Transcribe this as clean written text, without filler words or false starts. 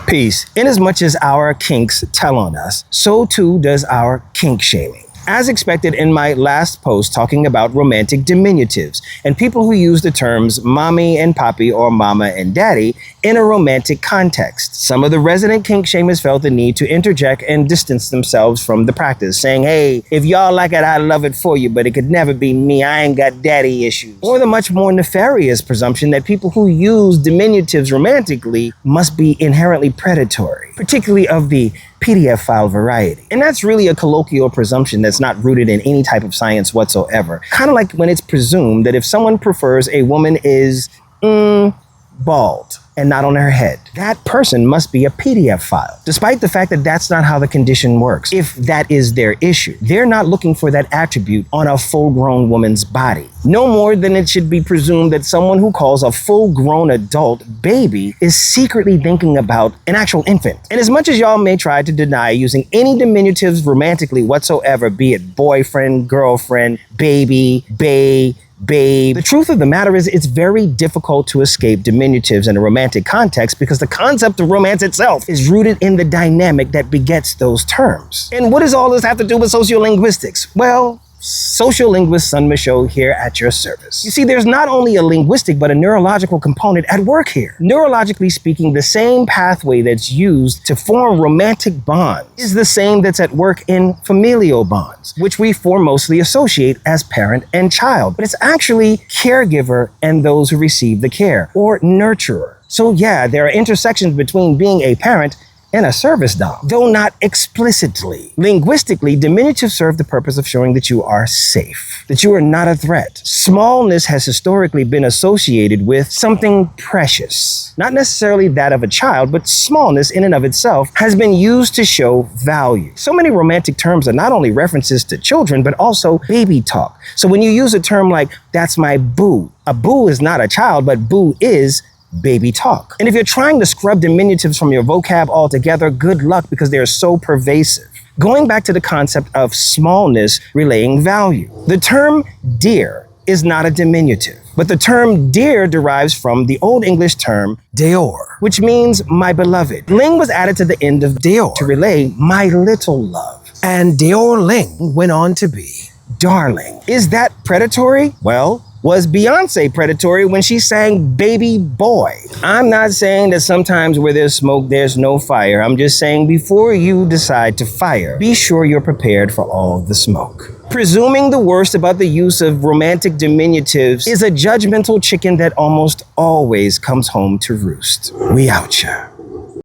Peace. Inasmuch as our kinks tell on us, so too does our kink shaming. As expected in my last post talking about romantic diminutives and people who use the terms mommy and poppy or mama and daddy in a romantic context. Some of the resident kink shamers felt the need to interject and distance themselves from the practice, saying, hey, if y'all like it, I love it for you, but it could never be me. I ain't got daddy issues. Or the much more nefarious presumption that people who use diminutives romantically must be inherently predatory, particularly of the PDF file variety. And that's really a colloquial presumption that's not rooted in any type of science whatsoever. Kind of like when it's presumed that if someone prefers a woman is bald and not on her head, that person must be a PDF file, despite the fact that that's not how the condition works. If that is their issue, they're not looking for that attribute on a full-grown woman's body. No more than it should be presumed that someone who calls a full-grown adult baby is secretly thinking about an actual infant. And as much as y'all may try to deny using any diminutives romantically whatsoever, be it boyfriend, girlfriend, baby, bae, babe, the truth of the matter is it's very difficult to escape diminutives in a romantic context because the concept of romance itself is rooted in the dynamic that begets those terms. And what does all this have to do with sociolinguistics? Well, social linguist Sun Michaud here at your service. You see, there's not only a linguistic but a neurological component at work here. Neurologically speaking, the same pathway that's used to form romantic bonds is the same that's at work in familial bonds, which we foremostly associate as parent and child. But it's actually caregiver and those who receive the care, or nurturer. So yeah, there are intersections between being a parent and a service dom, though not explicitly. Linguistically, diminutives serve the purpose of showing that you are safe, that you are not a threat. Smallness has historically been associated with something precious. Not necessarily that of a child, but smallness in and of itself has been used to show value. So many romantic terms are not only references to children, but also baby talk. So when you use a term like, that's my boo, a boo is not a child, but boo is baby talk. And if you're trying to scrub diminutives from your vocab altogether, good luck because they are so pervasive. Going back to the concept of smallness relaying value. The term dear is not a diminutive, but the term dear derives from the Old English term deor, which means my beloved. Ling was added to the end of deor to relay my little love. And deor ling went on to be darling. Is that predatory? Well, was Beyonce predatory when she sang Baby Boy? I'm not saying that sometimes where there's smoke, there's no fire. I'm just saying before you decide to fire, be sure you're prepared for all the smoke. Presuming the worst about the use of romantic diminutives is a judgmental chicken that almost always comes home to roost. We out ya.